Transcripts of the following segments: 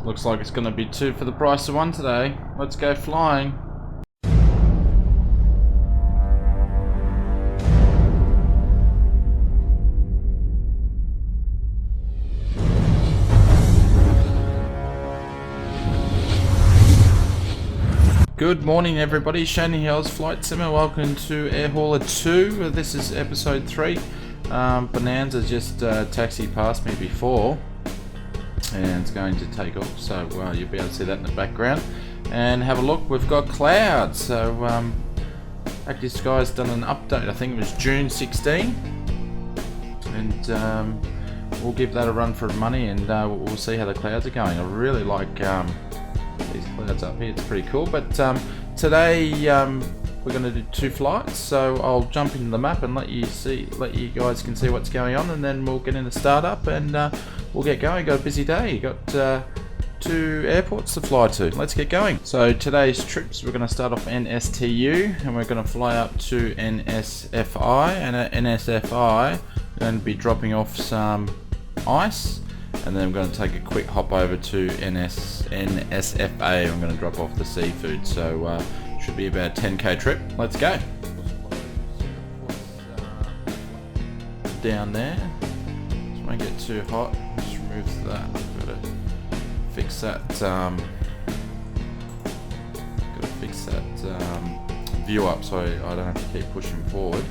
Looks like it's going to be 2 for the price of 1 today. Let's go flying. Good morning everybody, Shane here, Flight Simmer. Welcome to Air Hauler 2. This is episode 3. Bonanza just taxied past me before and it's going to take off, so you'll be able to see that in the background. And have a look, we've got clouds. So Actve Sky's done an update, I think it was June 16, and we'll give that a run for money and we'll see how the clouds are going. I really like these clouds up here, it's pretty cool. But today we're going to do 2 flights, so I'll jump into the map and let you guys can see what's going on, and then we'll get into startup and we'll get going. Got a busy day, got 2 airports to fly to. Let's get going. So today's trips, we're going to start off NSTU and we're going to fly up to NSFI, and at NSFI we're going to be dropping off some ice, and then I'm going to take a quick hop over to NSFA. I'm going to drop off the seafood, so should be about a 10k trip. Let's go. Down there, just won't get too hot. Just remove that. Got to fix that. Got to fix that view up so I don't have to keep pushing forward.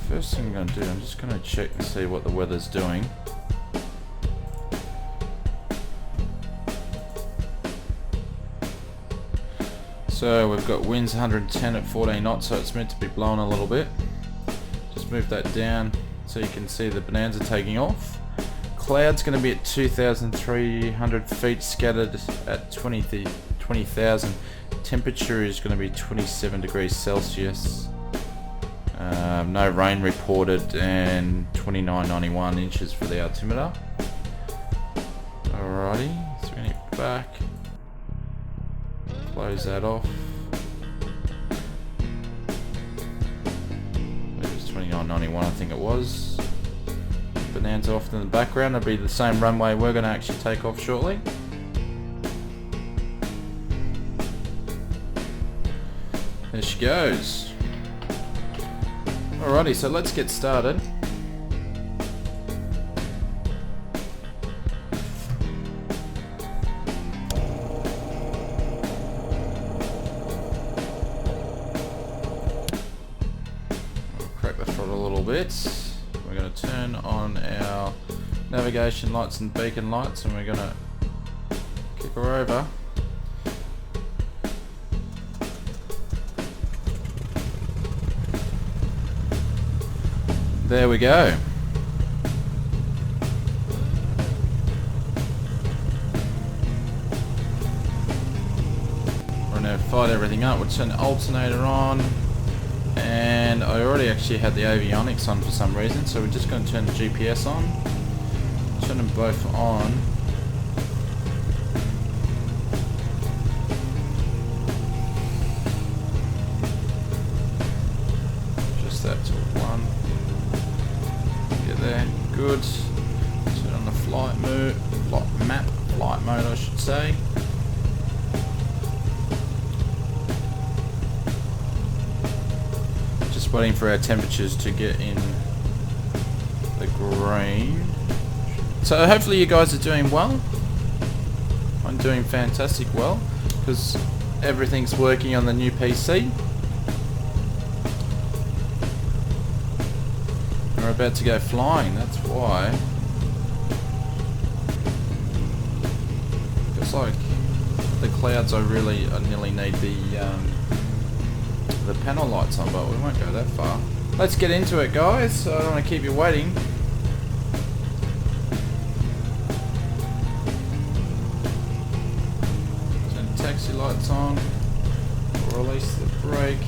First thing I'm going to do, I'm just going to check and see what the weather's doing. So we've got winds 110 at 14 knots, so it's meant to be blowing a little bit. Just move that down so you can see the Bonanza taking off. Cloud's going to be at 2,300 feet, scattered at 20,000. Temperature is going to be 27 degrees Celsius. No rain reported, and 2991 inches for the altimeter. Alrighty, so we're going to get back, close that off. It was 2991, I think it was. Bonanza off in the background. It'll be the same runway we're going to actually take off shortly. There she goes. Alrighty, so let's get started. We'll crack the throttle a little bit. We're going to turn on our navigation lights and beacon lights, and we're going to kick her over. There we go. We're going to fire everything up. We'll turn the alternator on, and I already actually had the avionics on for some reason, so we're just going to turn the GPS on. Turn them both on. Just that to 1. There, good. Turn on the flight mode, flight mode I should say. Just waiting for our temperatures to get in the green. So hopefully you guys are doing well. I'm doing fantastic well, because everything's working on the new PC. We're about to go flying, that's why. Looks like the clouds, I nearly need the panel lights on, but we won't go that far. Let's get into it, guys. I don't want to keep you waiting. Turn the taxi lights on. Release the brake.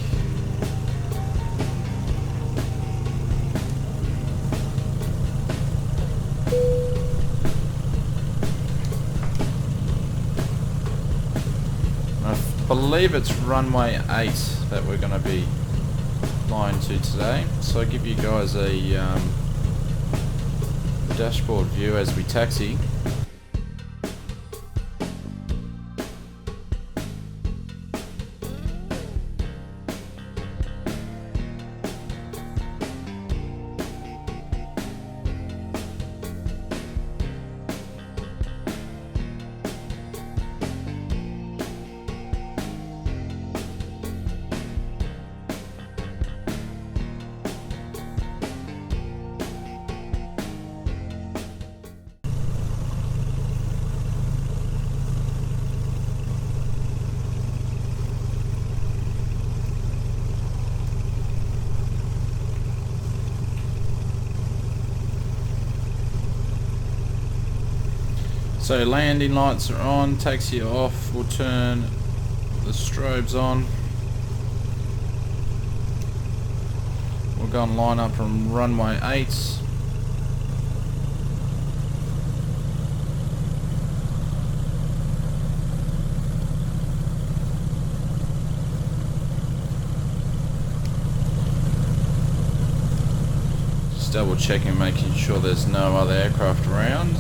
I believe it's runway 8 that we're going to be flying to today. So I'll give you guys a dashboard view as we taxi. So landing lights are on, taxi off, we'll turn the strobes on. We'll go and line up from runway 8. Just double checking, making sure there's no other aircraft around.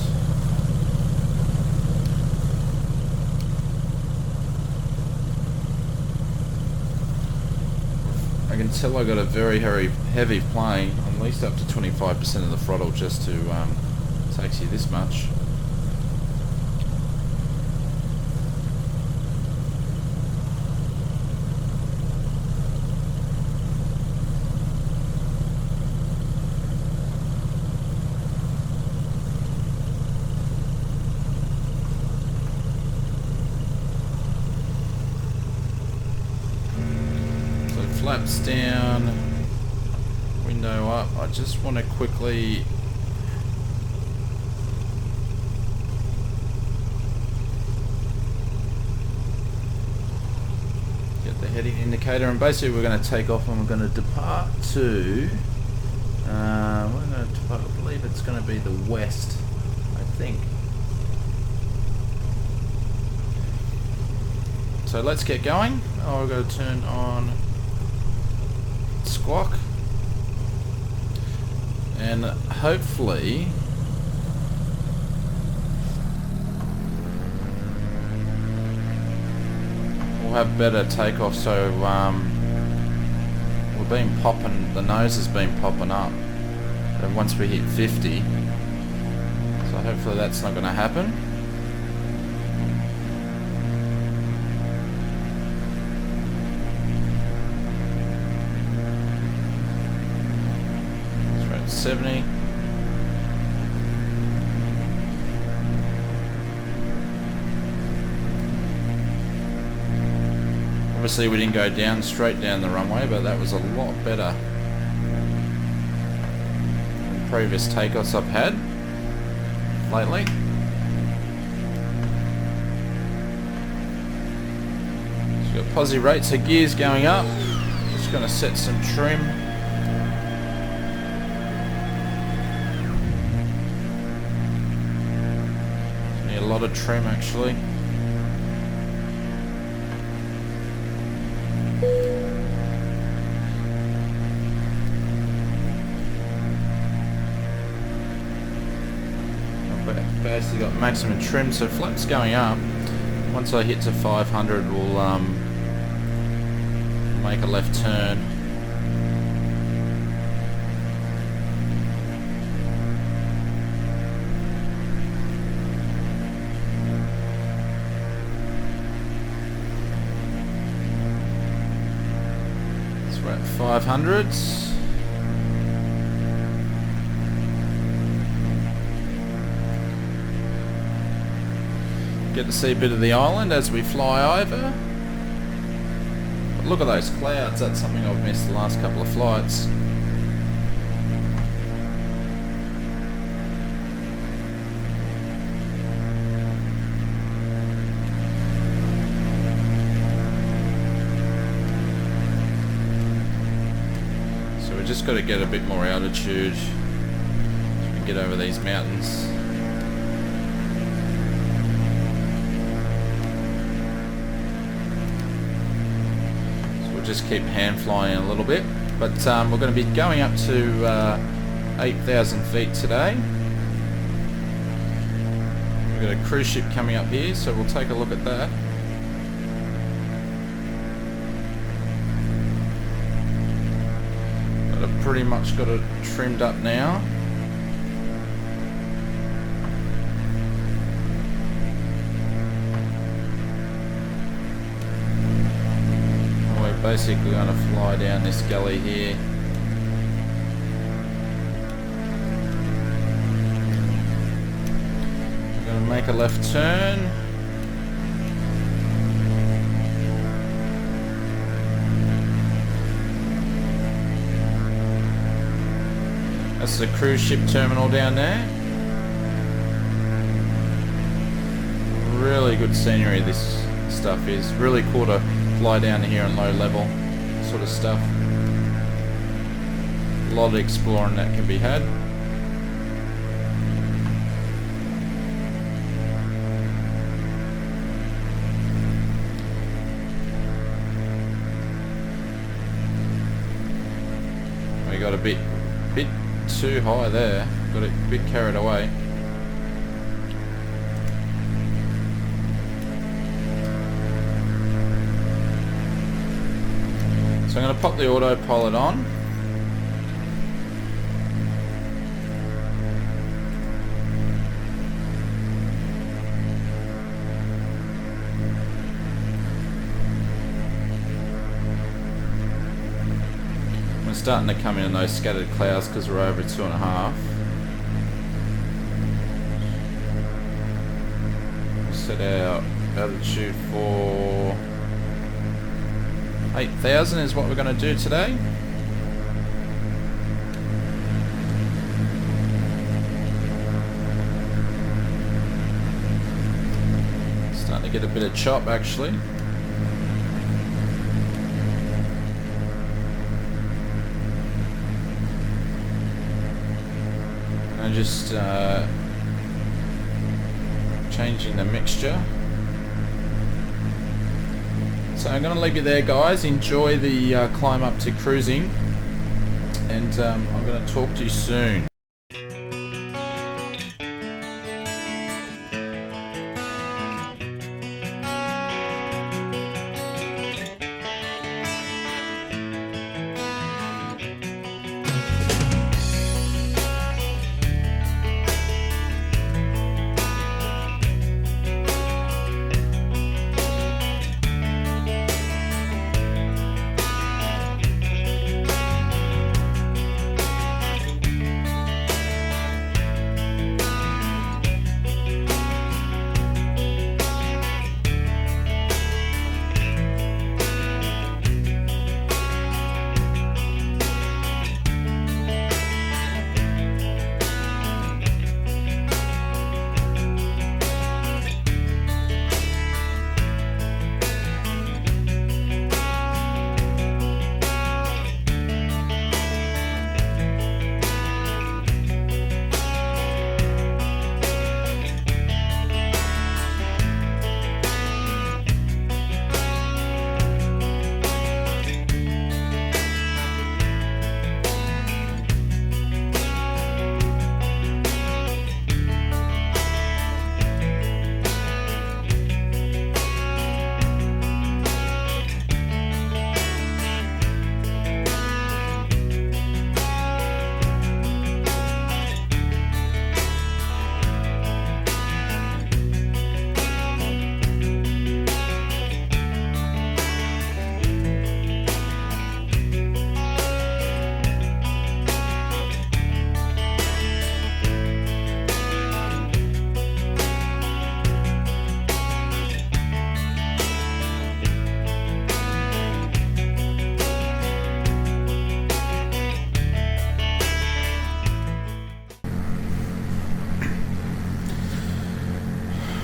I can tell I got a very heavy plane, at least up to 25% of the throttle just to taxi this much. Flaps down, window up. I just want to quickly get the heading indicator, and basically we're going to take off and we're going to depart to I believe it's going to be the west, I think. So let's get going. I've got to turn on squawk, and hopefully we'll have better takeoff. So we've been popping, the nose has been popping up, and once we hit 50, so hopefully that's not going to happen. Let's rate 70. Obviously we didn't go down straight down the runway, but that was a lot better than previous takeoffs I've had lately. So we've got posi rates, so gears going up. Just going to set some trim. Need a lot of trim actually. Basically got maximum trim, so flaps going up. Once I hit to 500, we'll make a left turn. So we're at 500. Get to see a bit of the island as we fly over. But look at those clouds, that's something I've missed the last couple of flights. So we just got to get a bit more altitude and get over these mountains. Just keep hand flying a little bit. But we're going to be going up to 8,000 feet today. We've got a cruise ship coming up here, so we'll take a look at that. But I've pretty much got it trimmed up now. We're basically going to fly down this gully here. Make a left turn. That's the cruise ship terminal down there. Really good scenery this stuff is. Really cool to fly down here on low level sort of stuff. A lot of exploring that can be had. We got a bit too high there. Got a bit carried away. So I'm going to pop the autopilot on. Starting to come in those scattered clouds because we're over 2.5. Set our altitude for 8,000 is what we're going to do today. Starting to get a bit of chop actually. Just changing the mixture. So I'm going to leave you there, guys. Enjoy the climb up to cruising, and I'm going to talk to you soon.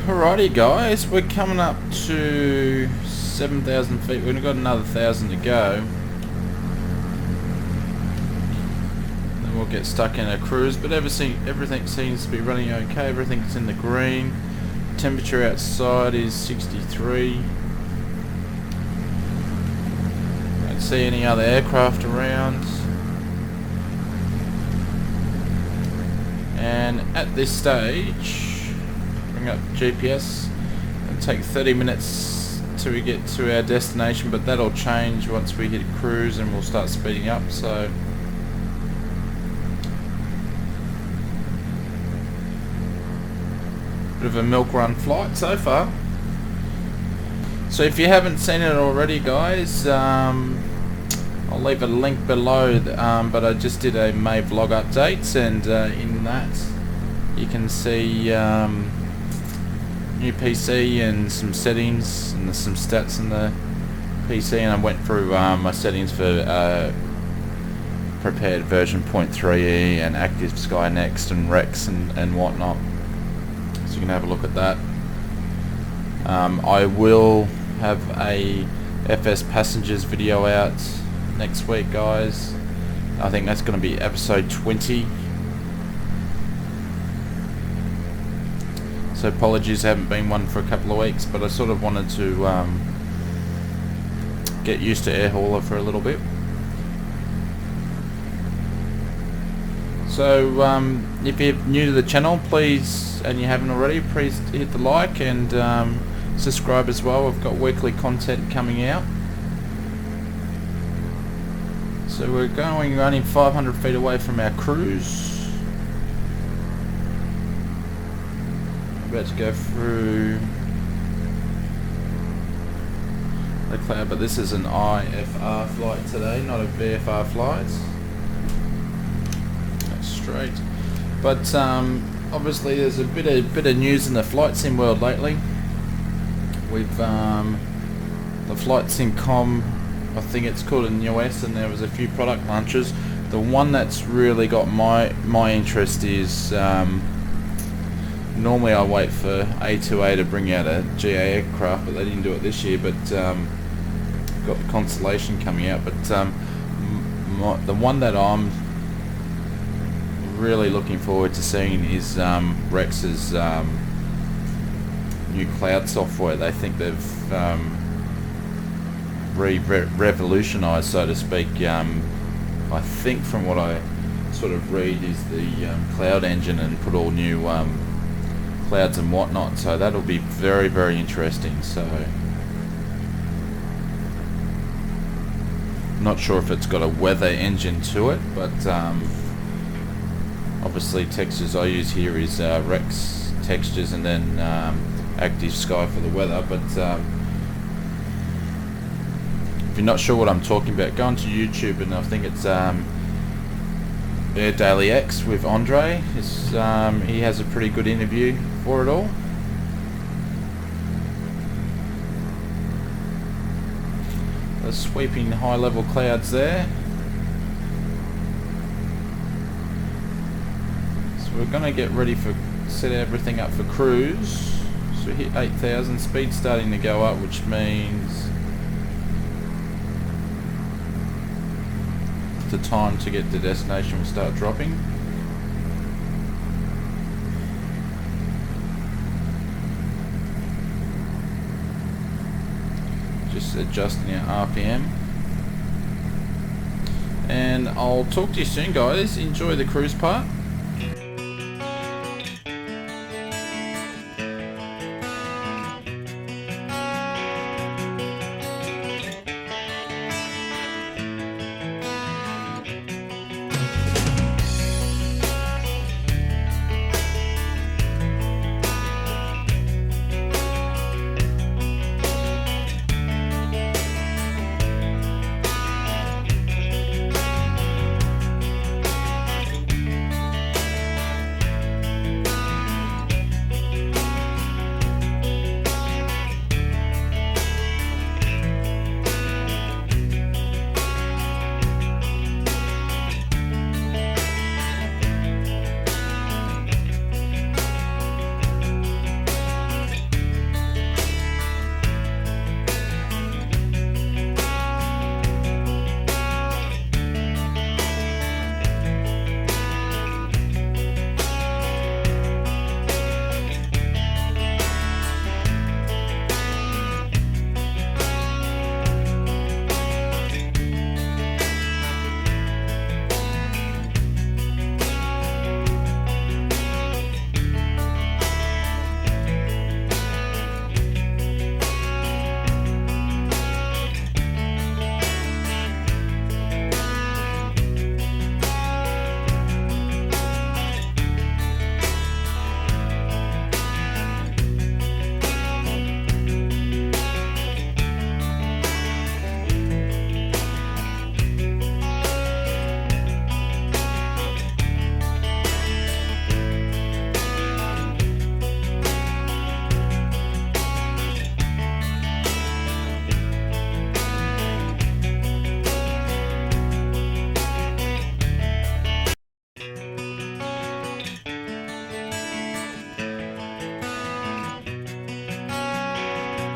Alrighty guys, we're coming up to 7,000 feet. We've got another 1,000 to go. Then we'll get stuck in a cruise, but everything seems to be running okay. Everything's in the green. Temperature outside is 63. It's see any other aircraft around. And at this stage, bring up GPS, and take 30 minutes till we get to our destination, but that'll change once we hit cruise and we'll start speeding up. So bit of a milk run flight so far. So if you haven't seen it already, guys, I'll leave a link below, but I just did a May vlog updates, and in that you can see new PC and some settings, and there's some stats in the PC, and I went through my settings for prepared version 0.3 and Active Sky Next and Rex and whatnot, so you can have a look at that. I will have a FS Passengers video out next week, guys. I think that's going to be episode 20. So apologies, haven't been one for a couple of weeks, but I sort of wanted to get used to air hauler for a little bit. So if you're new to the channel, please, and you haven't already, please hit the like and subscribe as well. I've got weekly content coming out. So we're running 500 feet away from our cruise. About to go through the cloud, but this is an IFR flight today, not a VFR flight. That's straight. But obviously there's a bit of news in the flight sim world lately. We've the flight sim com, I think it's called in the US, and there was a few product launches. The one that's really got my interest is normally I wait for A2A to bring out a GA aircraft, but they didn't do it this year. But got the Constellation coming out. But the one that I'm really looking forward to seeing is Rex's new cloud software. They think they've revolutionized, so to speak. I think from what I sort of read is the cloud engine, and put all new clouds and whatnot, so that'll be very, very interesting. So not sure if it's got a weather engine to it, but obviously textures I use here is Rex textures, and then Active Sky for the weather. But if you're not sure what I'm talking about, go onto YouTube, and I think it's Air Daily X with Andre. He has a pretty good interview for it all. The sweeping high level clouds there. So we're going to get ready for set everything up for cruise. So we hit 8,000, speed starting to go up, which means the time to get to destination will start dropping. Just adjusting our RPM. And I'll talk to you soon, guys. Enjoy the cruise part.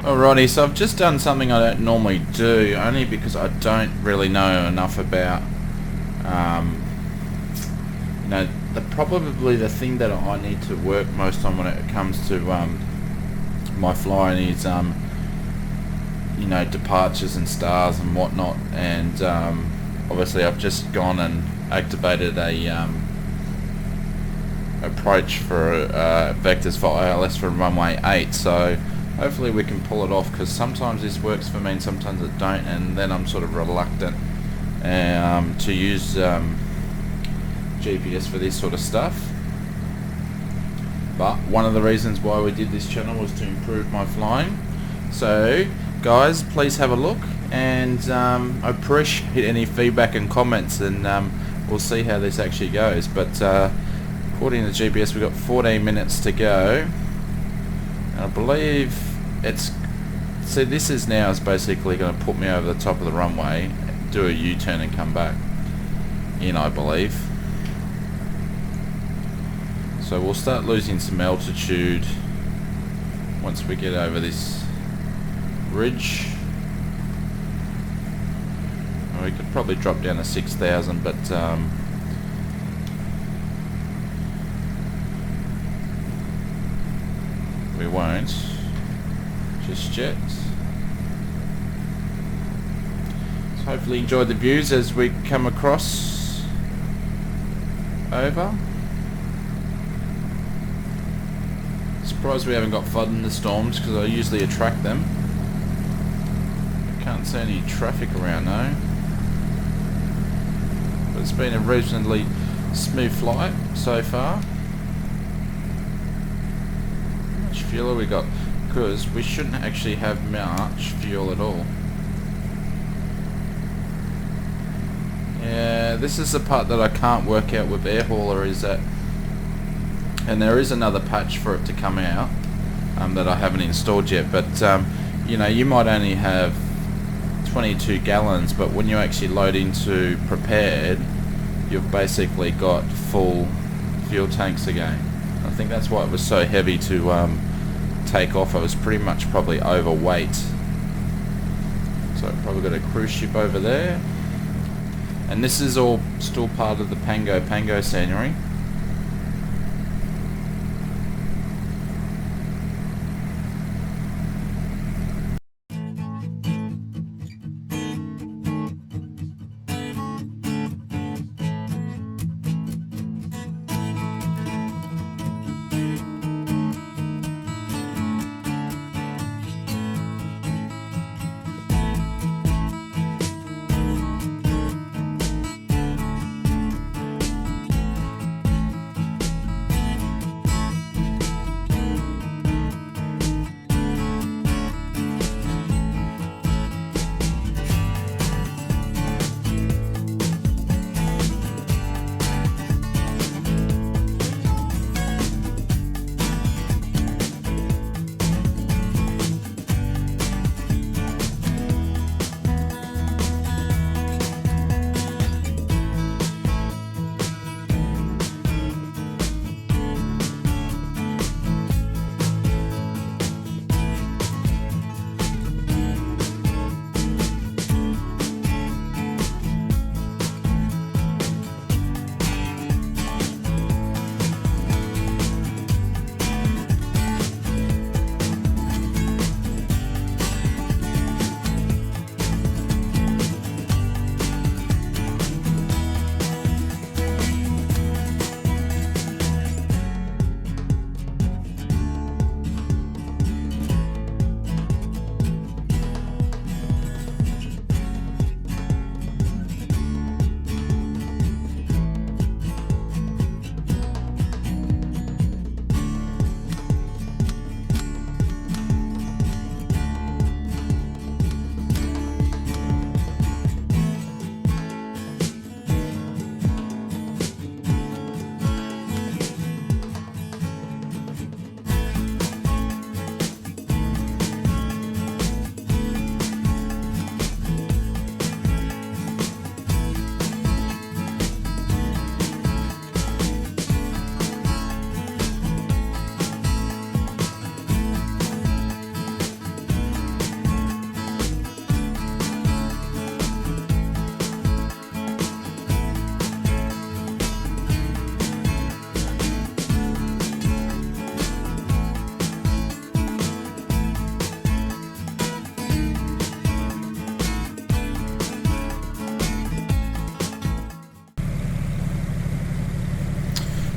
Alrighty, so I've just done something I don't normally do, only because I don't really know enough about, you know, probably the thing that I need to work most on when it comes to my flying is, you know, departures and stars and whatnot. And obviously I've just gone and activated a approach for vectors for ILS for runway 8, so hopefully we can pull it off, because sometimes this works for me and sometimes it don't, and then I'm sort of reluctant to use GPS for this sort of stuff. But one of the reasons why we did this channel was to improve my flying. So guys, please have a look, and I appreciate any feedback and comments, and we'll see how this actually goes. But according to GPS, we've got 14 minutes to go. I believe it's, see, this is basically going to put me over the top of the runway, do a U-turn and come back in, I believe. So we'll start losing some altitude once we get over this ridge. We could probably drop down to 6,000, but we won't just yet. So hopefully enjoy the views as we come across over. Surprised we haven't got flood in the storms, because I usually attract them. Can't see any traffic around though. But it's been a reasonably smooth flight so far. How much fuel have we got? Because we shouldn't actually have much fuel at all. Yeah, this is the part that I can't work out with air hauler, is that, and there is another patch for it to come out that I haven't installed yet, but you know, you might only have 22 gallons, but when you actually load into prepared, you've basically got full fuel tanks again. I think that's why it was so heavy to take off. I was pretty much probably overweight. So I've probably got a cruise ship over there, and this is all still part of the Pago scenery.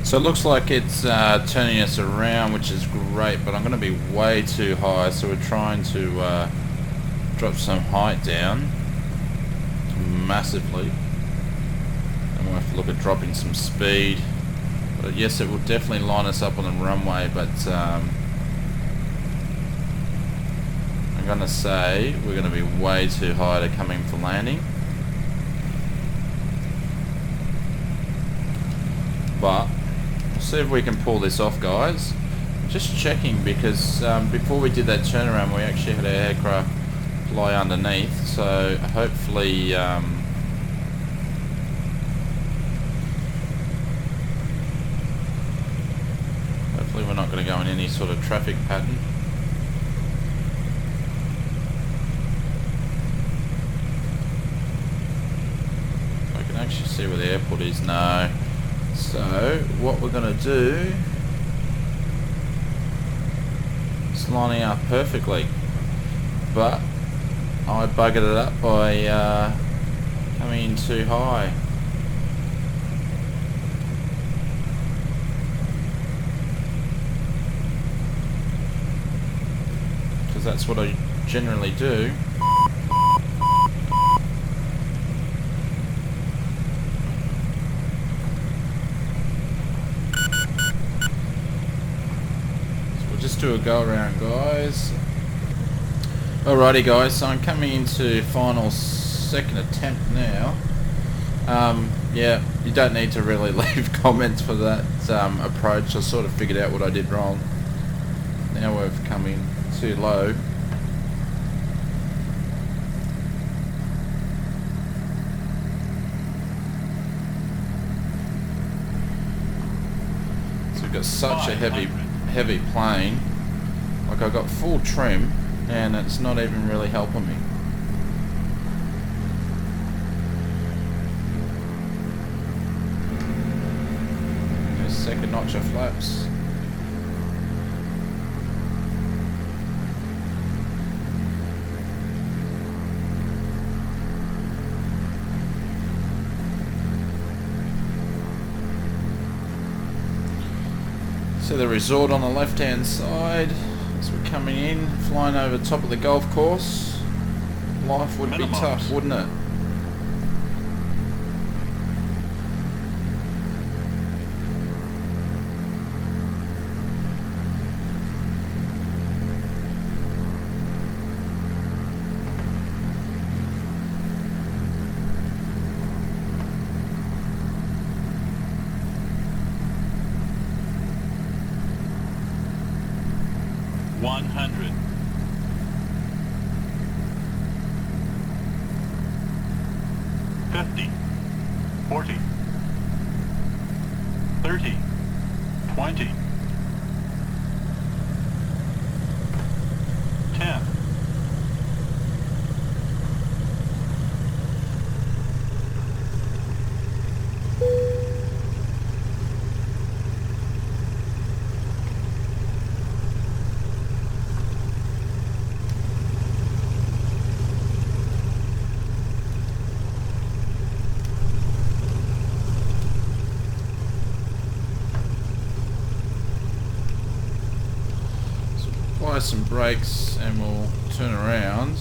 So it looks like it's turning us around, which is great, but I'm going to be way too high, so we're trying to drop some height down massively. And we'll have to look at dropping some speed. But yes, it will definitely line us up on the runway, but I'm going to say we're going to be way too high to come in for landing. But we'll see if we can pull this off, guys. Just checking, because before we did that turnaround we actually had our aircraft fly underneath, so hopefully hopefully we're not going to go in any sort of traffic pattern. I can actually see where the airport is now. So what we're going to do is lining up perfectly, but I buggered it up by coming in too high. Because that's what I generally do. Just do a go around, guys. Alrighty, guys, so I'm coming into final second attempt now. Yeah, you don't need to really leave comments for that approach. I sort of figured out what I did wrong. Now we've come in too low. So we've got such a heavy plane. Like, I've got full trim and it's not even really helping me. There's second notch of flaps. So the resort on the left hand side as we're coming in, flying over the top of the golf course. Life would be tough, wouldn't it? Some brakes and we'll turn around.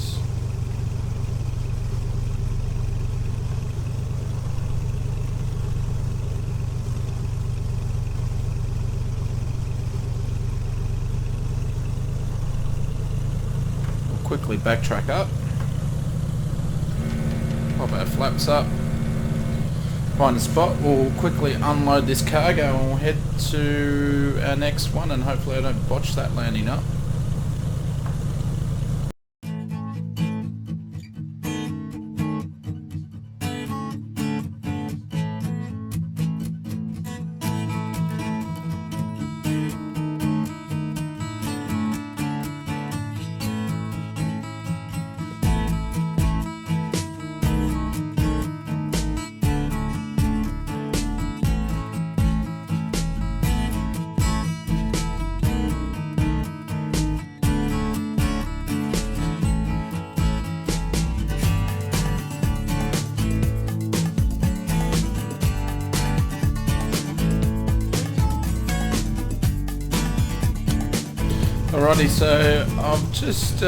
We'll quickly backtrack up, pop our flaps up, find a spot. We'll quickly unload this cargo and we'll head to our next one, and hopefully I don't botch that landing up. Alrighty, so I've just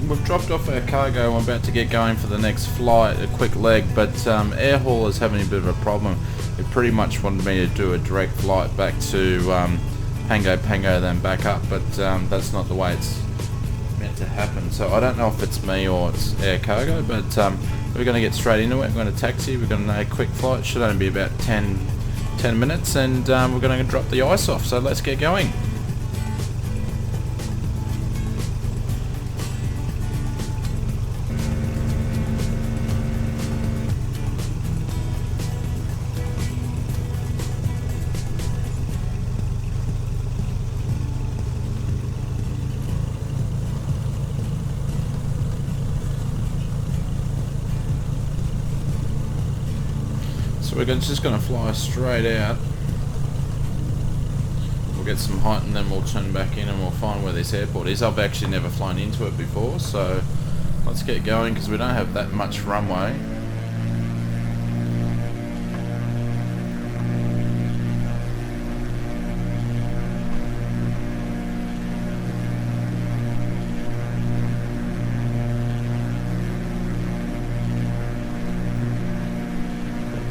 we've dropped off our cargo. I'm about to get going for the next flight, a quick leg, but air haul is having a bit of a problem. It pretty much wanted me to do a direct flight back to Pago, then back up, but that's not the way it's meant to happen. So I don't know if it's me or it's air cargo, but we're going to get straight into it. We're going to taxi. We're going to a quick flight. Should only be about 10 minutes, and we're going to drop the ice off. So let's get going. So we're just going to fly straight out. We'll get some height and then we'll turn back in and we'll find where this airport is. I've actually never flown into it before, so let's get going because we don't have that much runway.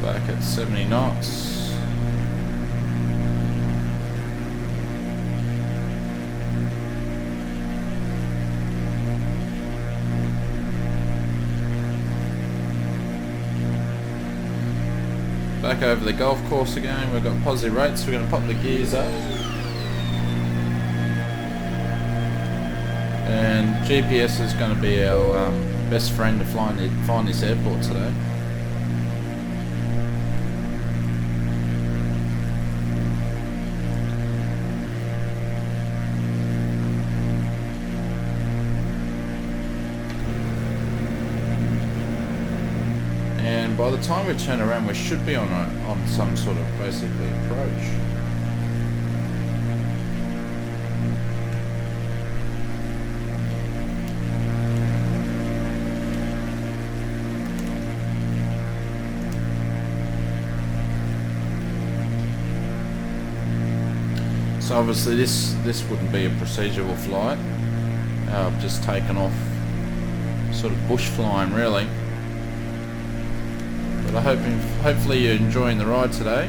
Back at 70 knots. Back over the golf course again. We've got positive rates. We're going to pop the gears up. And GPS is going to be our best friend to find this airport today. And by the time we turn around, we should be on some sort of basically approach. So obviously this wouldn't be a procedural flight. I've just taken off, sort of bush flying really. But hopefully you're enjoying the ride today.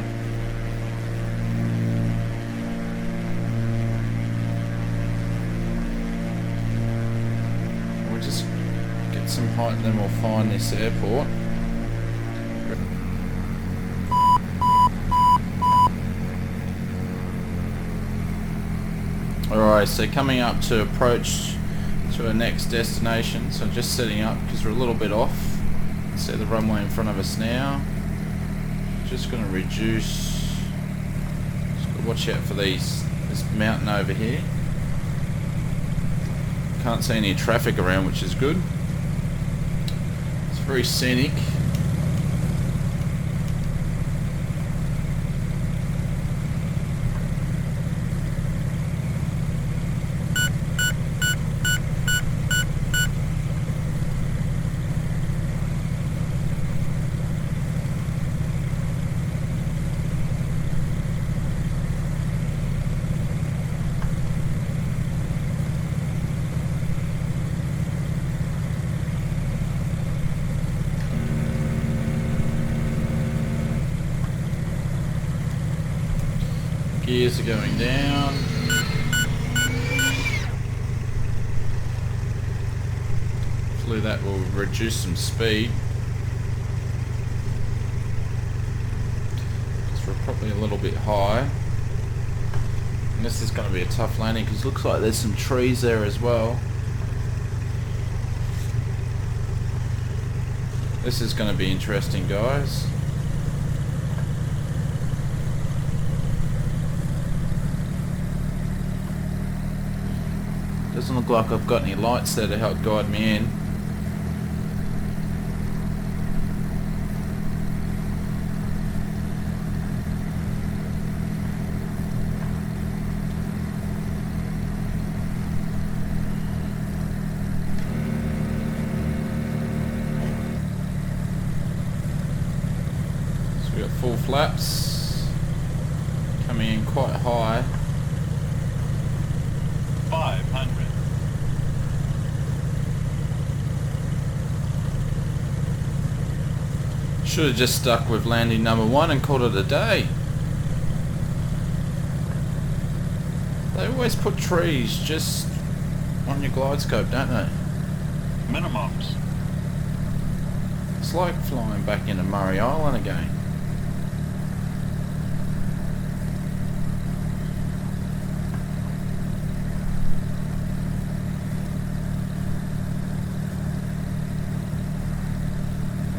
We'll just get some height and then we'll find this airport. Alright, so coming up to approach to our next destination. So just setting up because we're a little bit off. See the runway in front of us now. Just going to reduce. Just got to watch out for this mountain over here. Can't see any traffic around, which is good. It's very scenic. Gears are going down. Hopefully that will reduce some speed. Because we're probably a little bit high. And this is going to be a tough landing because it looks like there's some trees there as well. This is going to be interesting, guys. Doesn't look like I've got any lights there to help guide me in. So we've got full flaps coming in quite high. 5, 500. Should have just stuck with landing number 1 and called it a day. They always put trees just on your glide scope, don't they? Minimums. It's like flying back into Murray Island again.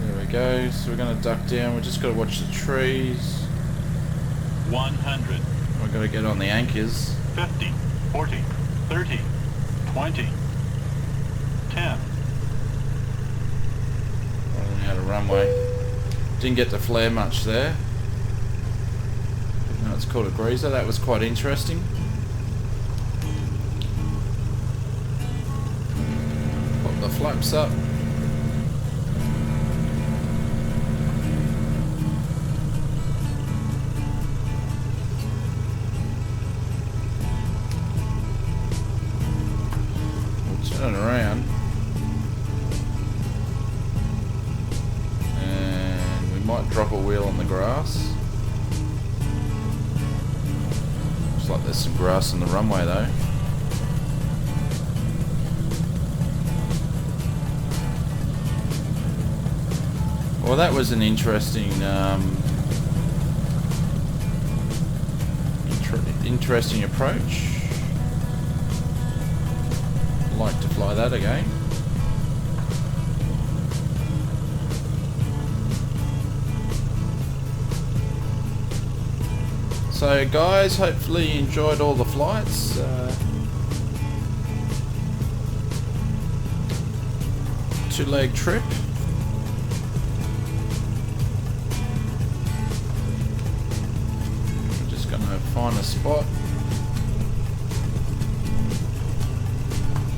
There we go, so we're going to duck down, we just got to watch the trees. 100. We've got to get on the anchors. 50, 40, 30, 20, 10. Running out of runway. Didn't get to flare much there. No, it's called a greaser. That was quite interesting. Pop the flaps up. Turn around, and we might drop a wheel on the grass. Looks like there's some grass on the runway though. Well, that was an interesting interesting approach. Like to fly that again. So guys, hopefully you enjoyed all the flights. Two-leg trip. We're just gonna find a spot.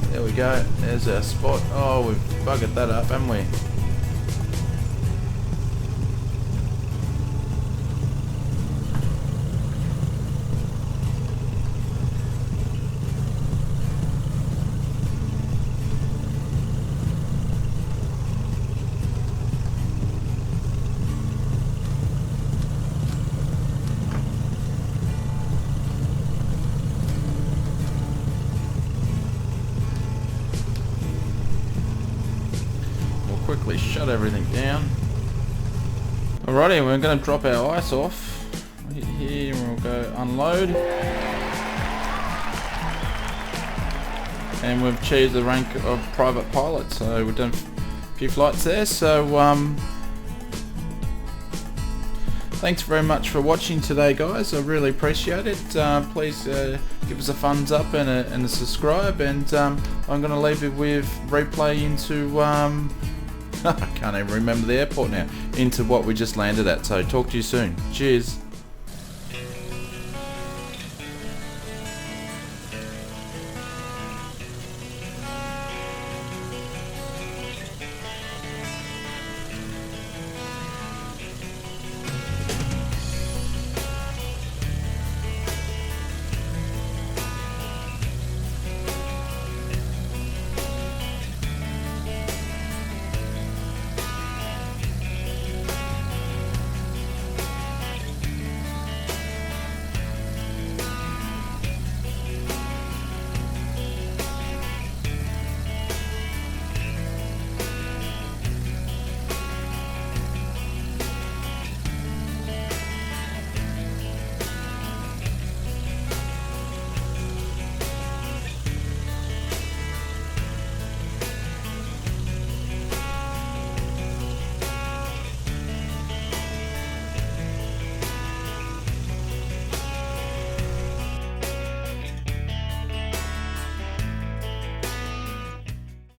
There we go, there's our spot. Oh, we've buggered that up, haven't we? Quickly shut everything down. Alrighty, we're going to drop our ice off. Hit here and we'll go unload. And we've achieved the rank of private pilot, so we've done a few flights there. So thanks very much for watching today, guys. I really appreciate it. Please give us a thumbs up and a subscribe, and I'm going to leave it with replay into I can't even remember the airport now, into what we just landed at. So talk to you soon. Cheers.